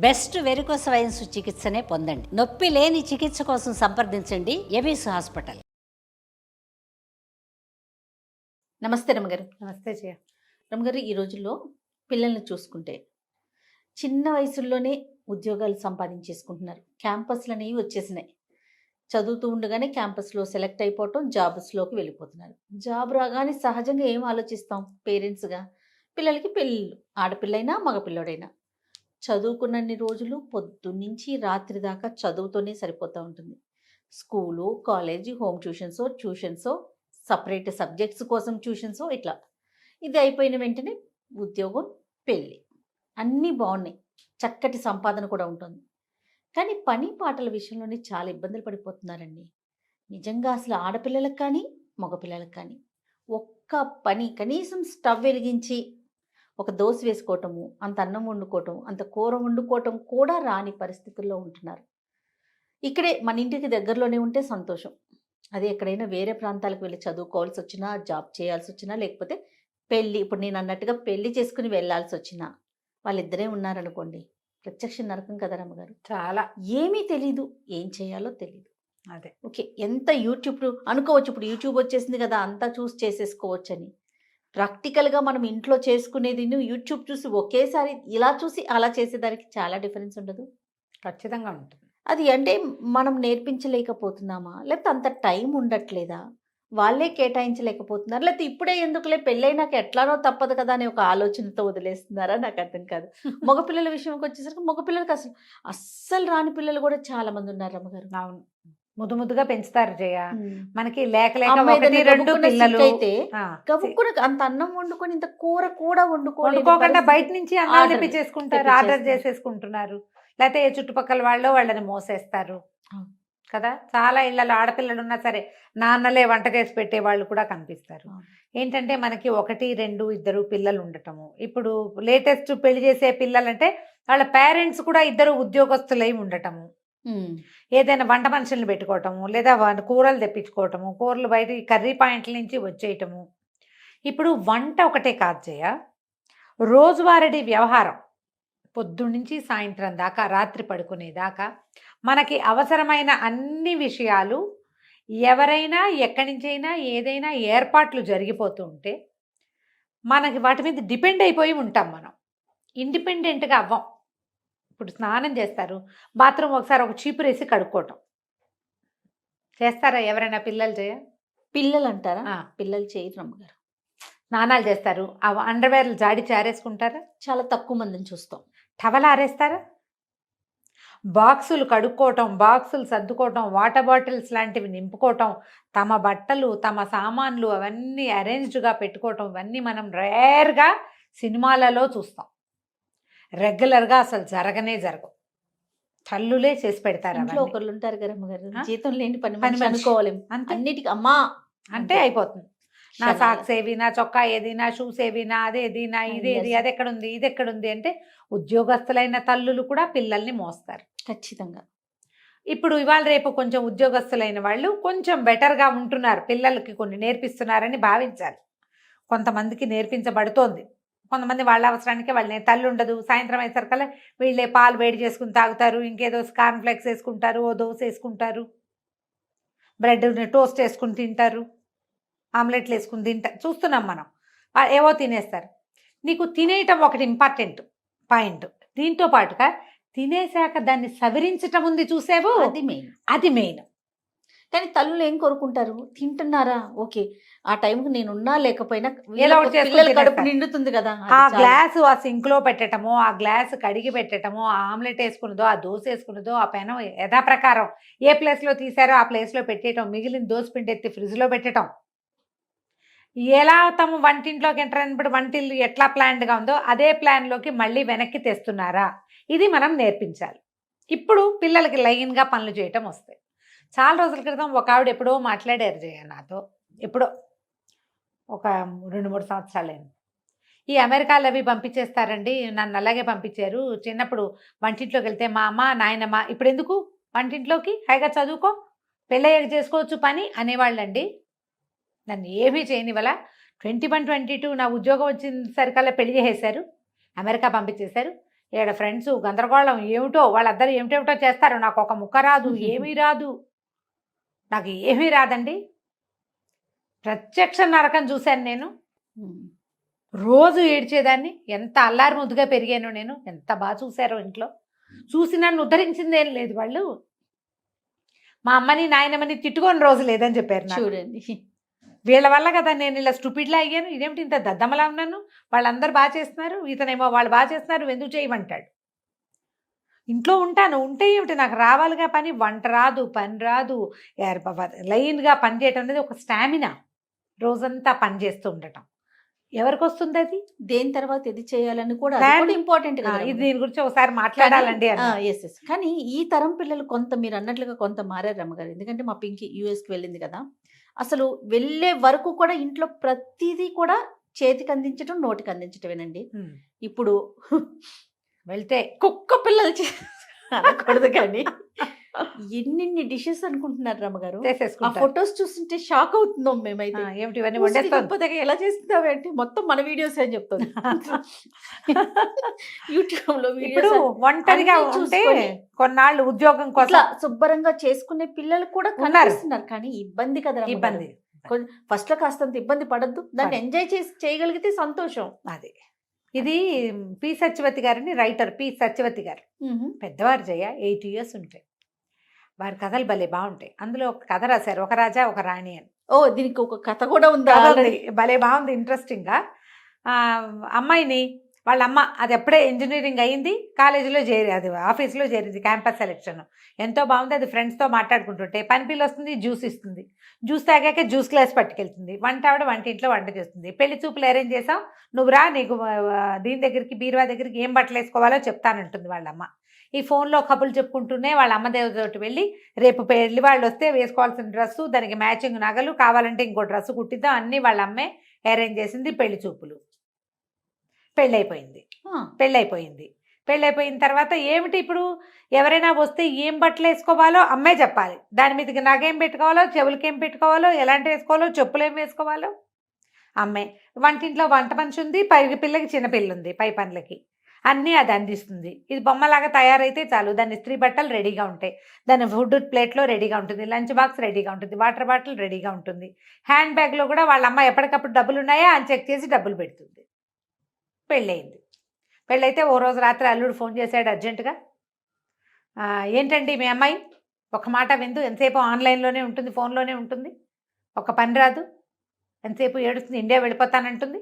Best varicose wines చికిత్సనే పొందండి. నొప్పి లేని చికిత్స కోసం సంప్రదించండి ఎవిస్ హాస్పిటల్. నమస్తే రమగారు. నమస్తే జయ. రమగారు, ఈ రోజుల్లో పిల్లల్ని చూసుకుంటే చిన్న వయసుల్లోనే ఉద్యోగాలు సంపాదించేసుకుంటున్నారు. క్యాంపస్లు అనేవి వచ్చేసినాయి. చదువుతూ ఉండగానే క్యాంపస్లో సెలెక్ట్ అయిపోవటం, జాబ్స్లోకి వెళ్ళిపోతున్నారు. జాబ్ రాగానే సహజంగా ఏం ఆలోచిస్తాం పేరెంట్స్గా? పిల్లలకి పెళ్ళిళ్ళు, ఆడపిల్లైనా మగపిల్లడైనా. చదువుకున్నన్ని రోజులు పొద్దున్నుంచి రాత్రి దాకా చదువుతోనే సరిపోతూ ఉంటుంది. స్కూలు, కాలేజీ, హోమ్ ట్యూషన్సో సపరేట్ సబ్జెక్ట్స్ కోసం ట్యూషన్సో ఇట్లా. ఇది అయిపోయిన వెంటనే ఉద్యోగం, పెళ్ళి అన్నీ బాగున్నాయి. చక్కటి సంపాదన కూడా ఉంటుంది. కానీ పని పాటల విషయంలోనే చాలా ఇబ్బందులు పడిపోతున్నారండి. నిజంగా అసలు ఆడపిల్లలకు కానీ మగపిల్లలకు కానీ ఒక్క పని, కనీసం స్టవ్ వెలిగించి ఒక దోశ వేసుకోవటము, అంత అన్నం వండుకోవటం, అంత కూర వండుకోవటం కూడా రాని పరిస్థితుల్లో ఉంటున్నారు. ఇక్కడే మన ఇంటికి దగ్గరలోనే ఉంటే సంతోషం. అదే ఎక్కడైనా వేరే ప్రాంతాలకు వెళ్ళి చదువుకోవాల్సి వచ్చినా, జాబ్ చేయాల్సి వచ్చినా, లేకపోతే పెళ్ళి, ఇప్పుడు నేను అన్నట్టుగా పెళ్ళి చేసుకుని వెళ్ళాల్సి వచ్చినా, వాళ్ళిద్దరే ఉన్నారనుకోండి, ప్రత్యక్ష నరకం కదా రమ్మగారు. చాలా ఏమీ తెలీదు, ఏం చేయాలో తెలీదు. అదే ఓకే, ఎంత యూట్యూబ్ అనుకోవచ్చు, ఇప్పుడు యూట్యూబ్ వచ్చేసింది కదా, అంతా చూసి చేసేసుకోవచ్చు అని. ప్రాక్టికల్గా మనం ఇంట్లో చేసుకునేది యూట్యూబ్ చూసి ఒకేసారి ఇలా చూసి అలా చేసేదానికి చాలా డిఫరెన్స్ ఉండదు. ఖచ్చితంగా ఉంటుంది. అది అంటే మనం నేర్పించలేకపోతున్నామా, లేకపోతే అంత టైం ఉండట్లేదా, వాళ్ళే కేటాయించలేకపోతున్నారు, లేకపోతే ఇప్పుడే ఎందుకులే పెళ్ళైనాక ఎట్లానో తప్పదు కదా అనే ఒక ఆలోచనతో వదిలేస్తున్నారా? నాకు అర్థం కాదు. మగపిల్లల విషయంకి వచ్చేసరికి మగపిల్లలకి అస్సలు రాని పిల్లలు కూడా చాలా మంది ఉన్నారు రమ్మగారు. అవును, ముద్దుగా పెంచుతారు జయ. మనకి అమ్మాయి ఒకటి ఏదైనా రెండు గబుక్కున పిల్లలు అయితే గబుక్కున అంత అన్నం వండుకొని ఇంత కూర కూడా వండుకోకుండా బయట నుంచి అన్నం ఆర్డర్ తెప్పించేసుకుంటారు, ఆర్డర్ చేసేసుకుంటున్నారు. లేకపోతే ఏ చుట్టుపక్కల వాళ్ళు వాళ్ళని మోసేస్తారు అవును. కదా. చాలా ఇళ్లలో ఆడపిల్లలు ఉన్నా సరే నాన్నలే వంట చేసి పెట్టే వాళ్ళు కూడా కనిపిస్తారు. అవును. ఏంటంటే మనకి 1, 2, 2 పిల్లలు ఉండటము. ఇప్పుడు లేటెస్ట్ పెళ్లి చేసే పిల్లలంటే వాళ్ళ పేరెంట్స్ కూడా 2 ఉద్యోగస్తులై ఉండటము. ఏదైనా వంట మనుషుల్ని పెట్టుకోవటము, లేదా కూరలు తెప్పించుకోవటము, కూరలు బయట కర్రీ పాయింట్ల నుంచి వచ్చేయటము. ఇప్పుడు వంట ఒకటే కాదు జయ, రోజువారీ వ్యవహారం పొద్దున్నుంచి సాయంత్రం దాకా, రాత్రి పడుకునేదాకా మనకి అవసరమైన అన్ని విషయాలు ఎవరైనా ఎక్కడి నుంచైనా ఏదైనా ఏర్పాట్లు జరిగిపోతూ ఉంటే మనకి వాటి మీద డిపెండ్ అయిపోయి ఉంటాం. మనం ఇండిపెండెంట్గా అవ్వం. ఇప్పుడు స్నానం చేస్తారు, బాత్రూమ్ ఒకసారి ఒక చీపురేసి కడుక్కోవటం చేస్తారా ఎవరైనా? పిల్లలు పిల్లలు అంటారా? పిల్లలు చేయరు రమ్మగారు. స్నానాలు చేస్తారు, ఆ అండర్వేర్లు జాడి చారేసుకుంటారా? చాలా తక్కువ మందిని చూస్తాం. టవల్ ఆరేస్తారా? బాక్సులు కడుక్కోవటం, బాక్సులు సర్దుకోవటం, వాటర్ బాటిల్స్ లాంటివి నింపుకోవటం, తమ బట్టలు, తమ సామాన్లు అవన్నీ అరేంజ్డ్గా పెట్టుకోవటం, ఇవన్నీ మనం రేర్గా సినిమాలలో చూస్తాం. రెగ్యులర్గా అసలు జరగవు. తల్లులే చేసి పెడతారు. ఇంట్లో ఒకళ్ళు ఉంటారు కదా అమ్మగారు, జీతం లేని పని పని మనిషి. అనుకోవాలి, అన్నిటికీ అమ్మా అంటే అయిపోతుంది. నా సాక్స్ ఏవి, నా చొక్కా ఏది, నా షూస్ ఏవి, నా అదేది, నా ఇదేది, అది ఎక్కడుంది, ఇది ఎక్కడుంది అంటే ఉద్యోగస్తులైన తల్లులు కూడా పిల్లల్ని మోస్తారు ఖచ్చితంగా. ఇప్పుడు ఇవాళ రేపు కొంచెం ఉద్యోగస్తులైన వాళ్ళు కొంచెం బెటర్గా ఉంటున్నారు, పిల్లలకి కొన్ని నేర్పిస్తున్నారని భావించాలి. కొంతమందికి నేర్పించబడుతోంది, కొంతమంది వాళ్ళ అవసరానికి వాళ్ళని. తల్లి ఉండదు, సాయంత్రం అయ్యేసరికల్లా వీళ్ళే పాలు వేడి చేసుకుని తాగుతారు, ఇంకేదో కార్న్ఫ్లెక్స్ వేసుకుంటారు, ఓ దోశ వేసుకుంటారు, బ్రెడ్ టోస్ట్ వేసుకుని తింటారు, ఆమ్లెట్లు వేసుకుని తింటారు, చూస్తున్నాం మనం. ఏవో తినేస్తారు. నీకు తినేయటం ఒకటి ఇంపార్టెంట్ పాయింట్. దీంతో పాటుగా తినేశాక దాన్ని సవరించటం ఉంది, చూసావు, అది మెయిన్. కానీ తల్లులు ఏం కోరుకుంటారు? తింటున్నారా, ఓకే, ఆ టైంకి నేను ఉన్నా లేకపోయినా కడుపు నిండుతుంది కదా. ఆ గ్లాసు ఆ సింక్లో పెట్టటము, ఆ గ్లాసు కడిగి పెట్టటము, ఆ ఆమ్లెట్ వేసుకున్నదో, ఆ దోశ వేసుకున్నదో, ఆ పెనం యథాప్రకారం ఏ ప్లేస్లో తీసారో ఆ ప్లేస్లో పెట్టేయటం, మిగిలిన దోశ పిండి ఎత్తి ఫ్రిడ్జ్లో పెట్టడం. ఎలా తమ వంటింట్లోకి ఎంటర్ అయినప్పుడు వంటిల్లు ఎట్లా ప్లాన్డ్గా ఉందో అదే ప్లాన్లోకి మళ్ళీ వెనక్కి తెస్తున్నారా, ఇది మనం నేర్పించాలి. ఇప్పుడు పిల్లలకి లైన్గా పనులు చేయటం వస్తాయి. చాలా రోజుల క్రితం ఒక ఆవిడ ఎప్పుడో మాట్లాడారు జయ నాతో, ఎప్పుడో ఒక 2-3 సంవత్సరాలైంది. ఈ అమెరికాలో అవి పంపించేస్తారండి, నన్ను అలాగే పంపించారు. చిన్నప్పుడు వంటింట్లోకి వెళ్తే మా అమ్మ నాయనమ్మ, ఇప్పుడు ఎందుకు వంటింట్లోకి, హాయిగా చదువుకో, పెళ్ళయ్యాక చేసుకోవచ్చు పని అనేవాళ్ళండి. నన్ను ఏమీ చేయనివల్ల 21, 22 నా ఉద్యోగం వచ్చిన సరికల్లా పెళ్లి చేసేశారు, అమెరికా పంపించేశారు. ఏడ ఫ్రెండ్స్ గందరగోళం ఏమిటో వాళ్ళందరూ ఏమిటేమిటో చేస్తారు. నాకు ఒక ముక్క రాదు, ఏమీ రాదు, నాకు ఏమీ రాదండి. ప్రత్యక్ష నరకం చూశాను నేను. రోజు ఏడ్చేదాన్ని. ఎంత అల్లారి ముద్దుగా పెరిగాను నేను. ఎంత బాగా చూశారో ఇంట్లో. చూసి నన్ను ఉద్ధరించిందేం లేదు వాళ్ళు. మా అమ్మని నాయనమ్మని తిట్టుకొని రోజు లేదని చెప్పారు నాకు. చూడండి. వీళ్ళ వల్ల కదా నేను ఇలా స్టూపిడ్లా అయ్యాను. ఇదేమిటి ఇంత దద్దమ్మలా ఉన్నాను, వాళ్ళందరూ బాగా చేస్తున్నారు, ఇతనేమో వాళ్ళు బాగా చేస్తున్నారు, నువ్వు ఎందుకు చేయమంటాడు. ఇంట్లో ఉంటాను, ఉంటే ఏమిటి నాకు రావాలిగా పని. వంట రాదు, పని రాదు, లైన్గా పని చేయటం అనేది ఒక స్టామినా. రోజంతా పని చేస్తూ ఉండటం ఎవరికి వస్తుంది అది? దేని తర్వాత ఇది చేయాలని కూడా ఇంపార్టెంట్ కదా. ఇది దీని గురించి ఒకసారి మాట్లాడాలండి. Yes yes. కానీ ఈ తరం పిల్లలు కొంత మీరు అన్నట్లుగా కొంత మారారు రమ్మగారు. ఎందుకంటే మా పింకి యూఎస్కి వెళ్ళింది కదా, అసలు వెళ్ళే వరకు కూడా ఇంట్లో ప్రతిదీ కూడా చేతికి అందించడం, నోటికి అందించటమేనండి. ఇప్పుడు వెళ్తే కుక్క పిల్లలు అనకూడదు కానీ ఎన్ని డిషెస్ అనుకుంటున్నారు రమ్మగారు. ఆ ఫొటోస్ చూస్తుంటే షాక్ అవుతున్నాం మేమైతే. ఏమిటి ఇవన్నీ వండేస్తాం, ఎలా చేస్తున్నావేంటి, మొత్తం మన వీడియోస్ అని చెప్తుంది. యూట్యూబ్ లో ఇప్పుడు ఒంటరిగా ఉంటే కొన్నాళ్ళు ఉద్యోగం కోసం శుభ్రంగా చేసుకునే పిల్లలు కూడా కనిపిస్తున్నారు. కానీ ఇబ్బంది కదా, ఇబ్బంది. ఫస్ట్ లో కాస్తంత ఇబ్బంది పడద్దు, దాన్ని ఎంజాయ్ చేసి చేయగలిగితే సంతోషం. అది ఇది పి సత్యవతి గారిని, రైటర్ పి సత్యవతి గారు. పెద్దవారు జయ 80 years ఉంటాయి. వారి కథలు భలే బాగుంటాయి. అందులో ఒక కథ రాశారు, ఒక రాజా ఒక రాణి అని. ఓ, దీనికి ఒక కథ కూడా ఉందా? భలే బాగుంది, ఇంట్రెస్టింగ్గా. అమ్మాయిని వాళ్ళ అమ్మ అది ఎప్పుడే ఇంజనీరింగ్ అయింది, కాలేజీలో అది ఆఫీస్లో చేరింది, క్యాంపస్ సెలెక్షన్. ఎంతో బాగుంది. అది ఫ్రెండ్స్తో మాట్లాడుకుంటుంటే పని పిల్ల వస్తుంది, జ్యూస్ ఇస్తుంది, జ్యూస్ తాగాక జ్యూస్ గ్లాస్ పట్టుకెళ్తుంది. వంట ఆవిడ వంటింట్లో వంట చేస్తుంది. పెళ్లి చూపులు అరేంజ్ చేసాం, నువ్వు రా, నీకు దీని దగ్గరికి బీరువా దగ్గరికి ఏం బట్టలు వేసుకోవాలో చెప్తానంటుంది వాళ్ళమ్మ. ఈ ఫోన్లో కబుర్లు చెప్పుకుంటూనే వాళ్ళ అమ్మ దేవతోటి వెళ్ళి రేపు పెళ్లి వాళ్ళు వస్తే వేసుకోవాల్సిన డ్రెస్సు, దానికి మ్యాచింగ్ నగలు, కావాలంటే ఇంకో డ్రెస్సు కుట్టిద్దాం, అన్నీ వాళ్ళ అమ్మే అరేంజ్ చేసింది. పెళ్లి చూపులు, పెళ్ళైపోయింది. పెళ్ళైపోయిన తర్వాత ఏమిటి ఇప్పుడు ఎవరైనా వస్తే ఏం బట్టలు వేసుకోవాలో అమ్మే చెప్పాలి. దాని మీదకి నగేం పెట్టుకోవాలో, చెవులకి ఏం పెట్టుకోవాలో, ఎలాంటి వేసుకోవాలో, చెప్పులు ఏం వేసుకోవాలో అమ్మే. వంటింట్లో వంట మనిషి ఉంది, పై పిల్లకి చిన్నపిల్ల ఉంది, పై పనులకి అన్నీ అది అందిస్తుంది. ఇది బొమ్మలాగా తయారైతే చాలు, దాని ఇస్త్రీ బట్టలు రెడీగా ఉంటాయి, దాని ఫుడ్ ప్లేట్లో రెడీగా ఉంటుంది, లంచ్ బాక్స్ రెడీగా ఉంటుంది, వాటర్ బాటిల్ రెడీగా ఉంటుంది, హ్యాండ్ బ్యాగ్లో కూడా వాళ్ళ అమ్మ ఎప్పటికప్పుడు డబ్బులు ఉన్నాయా అని చెక్ చేసి డబ్బులు పెడుతుంది. పెళ్ళయింది. పెళ్ళైతే ఓ రోజు రాత్రి అల్లుడు ఫోన్ చేశాడు అర్జెంటుగా. ఏంటండి మీ అమ్మాయి ఒక మాట విందు, ఎంతసేపు ఆన్లైన్లోనే ఉంటుంది, ఫోన్లోనే ఉంటుంది, ఒక పని రాదు, ఎంతసేపు ఏడుస్తుంది, ఇండియా వెళ్ళిపోతానంటుంది,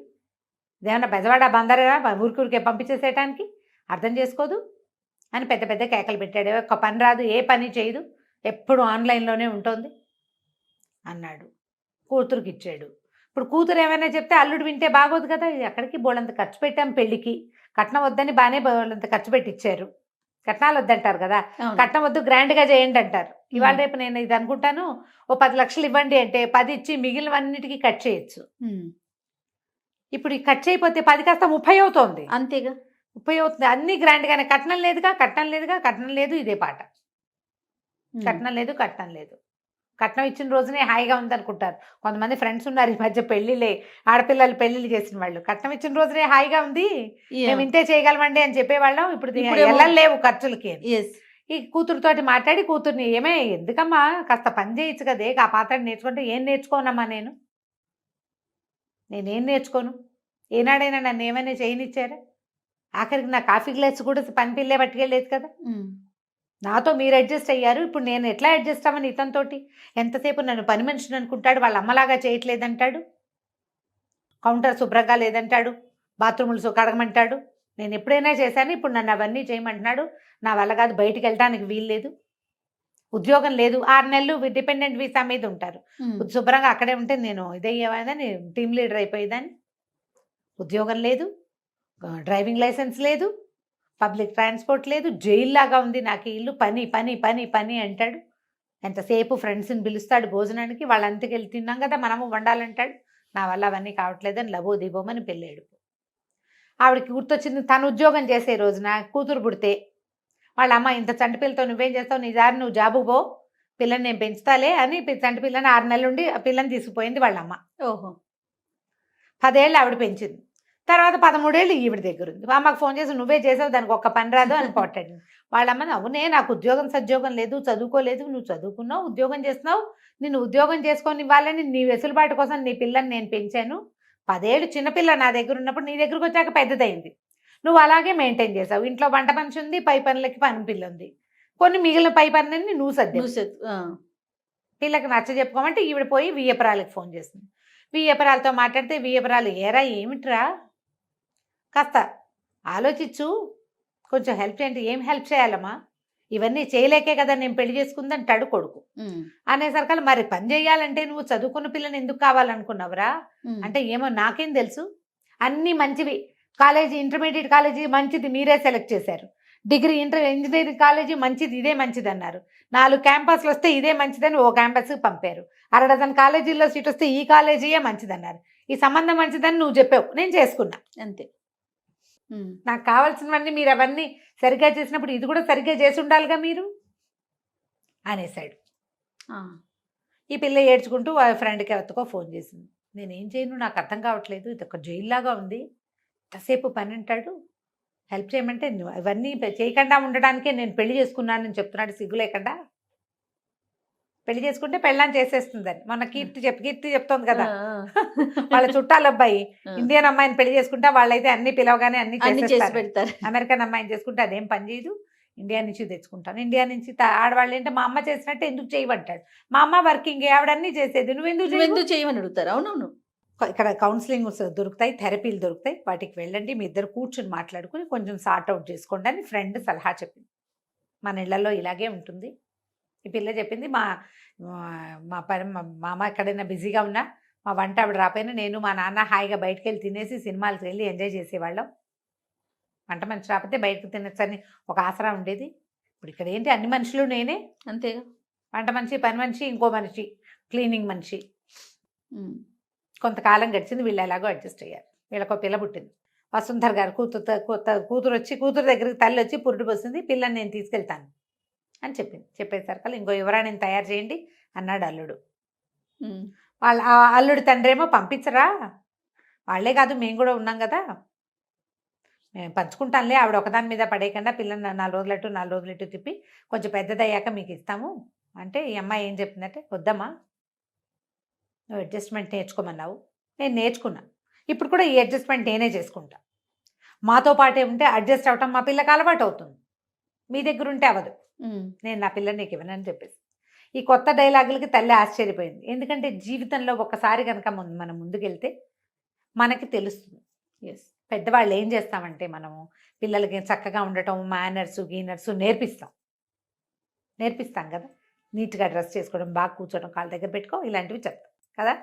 ఇదేమన్నా బెజవాడ బందరగా ఊరికే పంపించేసేయటానికి, అర్థం చేసుకోదు అని పెద్ద పెద్ద కేకలు పెట్టాడు. ఒక పని రాదు, ఏ పని చేయదు, ఎప్పుడు ఆన్లైన్లోనే ఉంటుంది అన్నాడు. కూతురుకి ఇచ్చాడు. ఇప్పుడు కూతురు ఏమైనా చెప్తే అల్లుడు వింటే బాగోదు కదా. ఎక్కడికి బోళ్ళంత ఖర్చు పెట్టాం పెళ్ళికి, కట్నం వద్దని బాగానే బోళ్ళంత ఖర్చు పెట్టించారు. కట్నాలు వద్దంటారు కదా, కట్నం వద్దు గ్రాండ్గా చేయండి అంటారు. ఇవాళ రేపు నేను ఇది అనుకుంటాను, ఓ 10 లక్షలు ఇవ్వండి అంటే 10 ఇచ్చి మిగిలినవన్నిటికీ కట్ చేయొచ్చు. ఇప్పుడు ఈ ఖర్చు అయిపోతే 10 కాస్త 30 అవుతోంది. అంతేగా, 30 అవుతుంది. అన్ని గ్రాండ్గానే. కట్నం లేదుగా, కట్నం లేదుగా, కట్నం లేదు, ఇదే పాట. కట్నం లేదు, కట్నం లేదు. కట్నం ఇచ్చిన రోజునే హాయిగా ఉందనుకుంటారు కొంతమంది ఫ్రెండ్స్ ఉన్నారు ఈ మధ్య, పెళ్ళిళ్ళే ఆడపిల్లలు పెళ్ళిళ్ళు చేసిన వాళ్ళు. కట్నం ఇచ్చిన రోజునే హాయిగా ఉంది, మేము ఇంతే చేయగలమండి అని చెప్పేవాళ్ళం. ఇప్పుడు వెళ్ళలేవు ఖర్చులకి. ఈ కూతురుతోటి మాట్లాడి కూతుర్ని, ఏమే ఎందుకమ్మా కాస్త పని చేయొచ్చు కదే, ఆ పాత్ర నేర్చుకుంటే. ఏం నేర్చుకోనమ్మా నేనేం నేర్చుకోను, ఏనాడైనా నన్ను ఏమైనా చేయనిచ్చారా? ఆఖరికి నా కాఫీ గ్లాస్ కూడా పని పిల్లే పట్టుకెళ్ళలేదు కదా. నాతో మీరు అడ్జస్ట్ అయ్యారు, ఇప్పుడు నేను ఎట్లా అడ్జస్ట్ అవ్వను ఇతనితోటి? ఎంతసేపు నన్ను పని మనిషిని అనుకుంటాడు, వాళ్ళ అమ్మలాగా చేయట్లేదంటాడు, కౌంటర్ శుభ్రంగా లేదంటాడు, బాత్రూములు కడగమంటాడు. నేను ఎప్పుడైనా చేశాను, ఇప్పుడు నన్ను అవన్నీ చేయమంటున్నాడు. నా వల్ల కాదు, బయటికి వెళ్ళడానికి వీలు లేదు, ఉద్యోగం లేదు, 6 నెలలు డిపెండెంట్ వీసా మీద ఉంటారు. శుభ్రంగా అక్కడే ఉంటే నేను ఇదయ్యేవాదని, టీమ్ లీడర్ అయిపోయేదాన్ని. ఉద్యోగం లేదు, డ్రైవింగ్ లైసెన్స్ లేదు, పబ్లిక్ ట్రాన్స్పోర్ట్ లేదు, జైల్లాగా ఉంది నాకు ఇల్లు, పని పని పని పని అంటాడు. ఎంతసేపు ఫ్రెండ్స్ని పిలుస్తాడు భోజనానికి, వాళ్ళంతకి వెళ్ళి తిన్నాం కదా మనము వండాలంటాడు. నా వల్ల అవన్నీ కావట్లేదని లబో దిబోమని పెళ్ళాడు. ఆవిడకి గుర్తొచ్చింది, తను ఉద్యోగం చేసే రోజున కూతురు పుడితే వాళ్ళ అమ్మ, ఇంత చంటి పిల్లతో నువ్వేం చేస్తావు, నీ దారి నువ్వు జాబు పో, పిల్లని నేను పెంచుతాలే అని చంటి పిల్లని 6 నెలలు ఉండి ఆ పిల్లని తీసుకుపోయింది వాళ్ళమ్మ. 10 ఏళ్ళు ఆవిడ పెంచింది. తర్వాత 13 ఏళ్ళు ఈవిడ దగ్గర ఉంది. అమ్మకు ఫోన్ చేసి నువ్వే చేసావు, దానికి ఒక్క పని రాదు అని పోటాడు. వాళ్ళమ్మని అవునే నాకు ఉద్యోగం సద్యోగం లేదు, చదువుకోలేదు, నువ్వు చదువుకున్నావు, ఉద్యోగం చేస్తున్నావు, నిన్ను ఉద్యోగం చేసుకొని వాళ్ళని నీ వెసులుబాటు కోసం నీ పిల్లని నేను పెంచాను. 10 ఏళ్ళు చిన్నపిల్ల నా దగ్గర ఉన్నప్పుడు నీ దగ్గరకు వచ్చాక పెద్దదైంది. నువ్వు అలాగే మెయింటైన్ చేసావు. ఇంట్లో వంట మనిషి ఉంది, పై పనులకి పని పిల్ల ఉంది. కొన్ని మిగిలిన పై పనులన్నీ నువ్వు సర్దావు. పిల్లకి నచ్చ చెప్పుకోమంటే ఈవిడ పోయి వియ్యపురాలకి ఫోన్ చేసింది. వియ్యపురాలతో మాట్లాడితే వియ్యపురాలు ఏరా ఏమిట్రా కాస్త ఆలోచించు, కొంచెం హెల్ప్ చేయండి. ఏం హెల్ప్ చేయాలమ్మా, ఇవన్నీ చేయలేకే కదా నేను పెళ్లి చేసుకుందంటాడు కొడుకు. అనేసరికల్ మరి పని చేయాలంటే నువ్వు చదువుకున్న పిల్లని ఎందుకు కావాలనుకున్నావురా అంటే ఏమో నాకేం తెలుసు, అన్నీ మంచివి, కాలేజీ ఇంటర్మీడియట్ కాలేజీ మంచిది మీరే సెలెక్ట్ చేశారు, డిగ్రీ ఇంజనీరింగ్ కాలేజీ మంచిది, ఇదే మంచిది అన్నారు. 4 క్యాంపస్లు వస్తే ఇదే మంచిదని ఓ క్యాంపస్కి పంపారు. 6 డజన్ కాలేజీల్లో సీట్ వస్తే ఈ కాలేజీయే మంచిదన్నారు. ఈ సంబంధం మంచిదని నువ్వు చెప్పావు, నేను చేసుకున్నా అంతే. నాకు కావాల్సినవన్నీ మీరు అవన్నీ సరిగ్గా చేసినప్పుడు ఇది కూడా సరిగ్గా చేసి ఉండాలిగా మీరు అనేసాడు. ఈ పిల్ల ఏడ్చుకుంటూ వాళ్ళ ఫ్రెండ్కి ఎవరికో ఫోన్ చేసింది. నేనేం చేయను, నాకు అర్థం కావట్లేదు, ఇది ఒక జైల్లాగా ఉంది, ఎంతసేపు పని అంటాడు, హెల్ప్ చేయమంటే ఇవన్నీ చేయకుండా ఉండడానికే నేను పెళ్లి చేసుకున్నానని చెప్తున్నాడు సిగ్గు లేకుండా. పెళ్లి చేసుకుంటే పెళ్ళాన్ని చేసేస్తుందని మన కీర్తి చెప్తోంది కదా, వాళ్ళ చుట్టాల అబ్బాయి ఇండియన్ అమ్మాయిని పెళ్లి చేసుకుంటే వాళ్ళైతే అన్ని పిలవగానే అన్ని చేసి పెడతారు. అమెరికన్ అమ్మాయిని చేసుకుంటే అదేం పని చేయదు, ఇండియా నుంచి తెచ్చుకుంటాను. ఇండియా నుంచి ఆడవాళ్ళు ఏంటంటే మా అమ్మ చేసినట్టే ఎందుకు చేయమంటాడు. మా అమ్మ వర్కింగ్, ఆవిడన్నీ చేసేది, నువ్వెందుకు చేయమని అడుగుతారు. అవునవును, ఇక్కడ కౌన్సిలింగ్ దొరుకుతాయి, థెరపీలు దొరుకుతాయి, వాటికి వెళ్ళండి, మీ ఇద్దరు కూర్చొని మాట్లాడుకుని కొంచెం సార్ట్ అవుట్ చేసుకోండి అని ఫ్రెండ్ సలహా చెప్పింది. మన ఇళ్లలో ఇలాగే ఉంటుంది. ఈ పిల్ల చెప్పింది మా అమ్మ ఎక్కడైనా బిజీగా ఉన్నా, మా వంట ఆవిడ రాపోయినా నేను మా నాన్న హాయిగా బయటకు వెళ్ళి తినేసి సినిమాలకు వెళ్ళి ఎంజాయ్ చేసేవాళ్ళం. వంట మనిషి రాకపోతే బయటకు తినచ్చని ఒక ఆసరా ఉండేది. ఇప్పుడు ఇక్కడ ఏంటి అన్ని మనుషులు నేనే, అంతేగా, వంట మనిషి, పని మనిషి, ఇంకో మనిషి, క్లీనింగ్ మనిషి. కొంతకాలం గడిచింది, వీళ్ళు ఎలాగో అడ్జస్ట్ అయ్యారు. వీళ్ళకో పిల్ల పుట్టింది. వసుంధర గారు కూతురు దగ్గరికి తల్లి వచ్చి పురుడు పోసింది, పిల్లని నేను తీసుకెళ్తాను అని చెప్పింది. చెప్పేసరికి ఇంకో యువరాణిని తయారు చేయండి అన్నాడు అల్లుడు. వాళ్ళ అల్లుడు తండ్రి ఏమో పంపించరా, వాళ్ళే కాదు మేము కూడా ఉన్నాం కదా, మేము పంచుకుంటానులే, ఆవిడ ఒకదాని మీద పడేయకుండా పిల్లని 4 రోజులట్టు తిప్పి కొంచెం పెద్దదయ్యాక మీకు ఇస్తాము అంటే, ఈ అమ్మాయి ఏం చెప్పిందంటే, వద్దమ్మా నువ్వు అడ్జస్ట్మెంట్ నేర్చుకోమన్నావు, నేను నేర్చుకున్నాను, ఇప్పుడు కూడా ఈ అడ్జస్ట్మెంట్ నేనే చేసుకుంటా, మాతో పాటే ఉంటే అడ్జస్ట్ అవటం మా పిల్లకి అలవాటు అవుతుంది, మీ దగ్గర ఉంటే అవ్వదు, నేను నా పిల్లని నీకు ఇవ్వనని చెప్పేసి. ఈ కొత్త డైలాగులకి తల్లి ఆశ్చర్యపోయింది. ఎందుకంటే జీవితంలో ఒకసారి కనుక మనం ముందుకెళ్తే మనకి తెలుస్తుంది. పెద్దవాళ్ళు ఏం చేస్తామంటే మనము పిల్లలకి చక్కగా ఉండటం, మేనర్స్ గీనర్స్ నేర్పిస్తాం కదా, నీట్గా డ్రెస్ చేసుకోవడం, బాగా కూర్చోవడం, కాళ్ళ దగ్గర పెట్టుకో, ఇలాంటివి చెప్తాం కదా.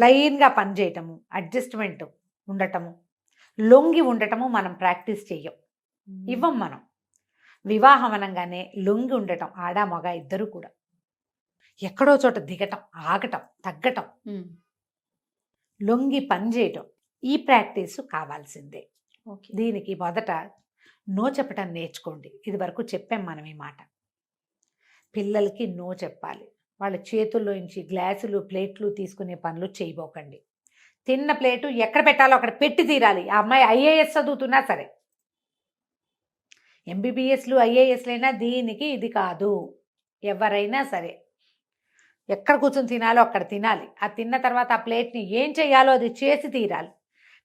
లైన్గా పని చేయటము, అడ్జస్ట్మెంట్ ఉండటము, లొంగి ఉండటము మనం ప్రాక్టీస్ చెయ్యం, ఇవ్వం. మనం వివాహం అనగానే లొంగి ఉండటం, ఆడ మగ ఇద్దరు కూడా ఎక్కడో చోట దిగటం, ఆగటం, తగ్గటం, లొంగి పని చేయటం, ఈ ప్రాక్టీసు కావాల్సిందే. దీనికి మొదట నో చెప్పటం నేర్చుకోండి. ఇది వరకు చెప్పాం మనం ఈ మాట. పిల్లలకి నో చెప్పాలి. వాళ్ళ చేతుల్లో నుంచి గ్లాసులు ప్లేట్లు తీసుకునే పనులు చేయబోకండి. తిన్న ప్లేటు ఎక్కడ పెట్టాలో అక్కడ పెట్టి తీరాలి. ఆ అమ్మాయి ఐఏఎస్ చదువుతున్నా సరే, ఎంబీబీఎస్లు ఐఏఎస్లైనా దీనికి ఇది కాదు. ఎవరైనా సరే ఎక్కడ కూర్చొని తినాలో అక్కడ తినాలి. ఆ తిన్న తర్వాత ఆ ప్లేట్ని ఏం చేయాలో అది చేసి తీరాలి.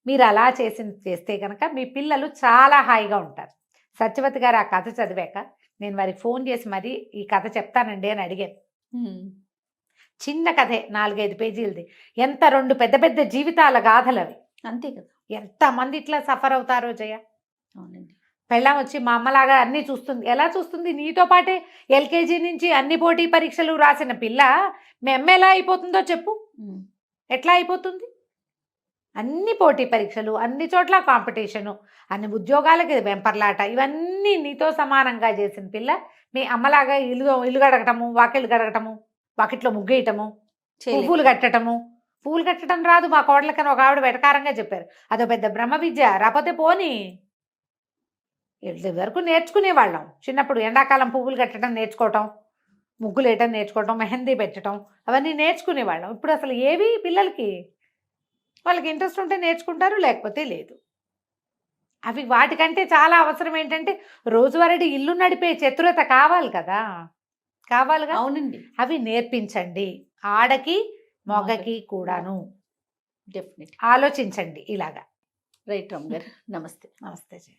మీరు అలా చేస్తే కనుక మీ పిల్లలు చాలా హాయిగా ఉంటారు. సత్యవతి గారు ఆ కథ చదివాక నేను వారికి ఫోన్ చేసి మరి ఈ కథ చెప్తానండి అని అడిగాను. చిన్న కథే, 4-5 పేజీలది. ఎంత 2 పెద్ద పెద్ద జీవితాల గాథలు అవి. అంతే కదా, ఎంతమంది ఇట్లా సఫర్ అవుతారో జయ. అవునండి. పెళ్ళాం వచ్చి మా అమ్మలాగా అన్నీ చూస్తుంది. ఎలా చూస్తుంది? నీతో పాటే ఎల్కేజీ నుంచి అన్ని పోటీ పరీక్షలు రాసిన పిల్ల మీ అమ్మ ఎలా అయిపోతుందో చెప్పు. ఎట్లా అయిపోతుంది? అన్ని పోటీ పరీక్షలు, అన్ని చోట్ల కాంపిటీషను, అన్ని ఉద్యోగాలకి వెంపర్లాట, ఇవన్నీ నీతో సమానంగా చేసిన పిల్ల మీ అమ్మలాగా ఇల్లు గడగటము, వాకిళ్ళు గడగటము, వాకిట్లో ముగ్గేయటము, పువ్వులు కట్టటము. పువ్వులు కట్టడం రాదు మా కోడలకని ఒక ఆవిడ వెటకారంగా చెప్పారు. అదో పెద్ద బ్రహ్మ విద్య. రాకపోతే పోనీ, వరకు నేర్చుకునేవాళ్ళం చిన్నప్పుడు. ఎండాకాలం పువ్వులు కట్టడం నేర్చుకోవటం, ముగ్గులు వేయటం నేర్చుకోవటం, మెహందీ పెట్టడం, అవన్నీ నేర్చుకునేవాళ్ళం. ఇప్పుడు అసలు ఏవి పిల్లలకి, వాళ్ళకి ఇంట్రెస్ట్ ఉంటే నేర్చుకుంటారు, లేకపోతే లేదు. అవి వాటికంటే చాలా అవసరం ఏంటంటే రోజువారీ ఇల్లు నడిపే చతురత కావాలి కావాలిగా. అవునండి, అవి నేర్పించండి, ఆడకి మగకి కూడాను. డెఫినెట్. ఆలోచించండి ఇలాగా. రైట్ రమ్య గారు, నమస్తే. నమస్తే జయ.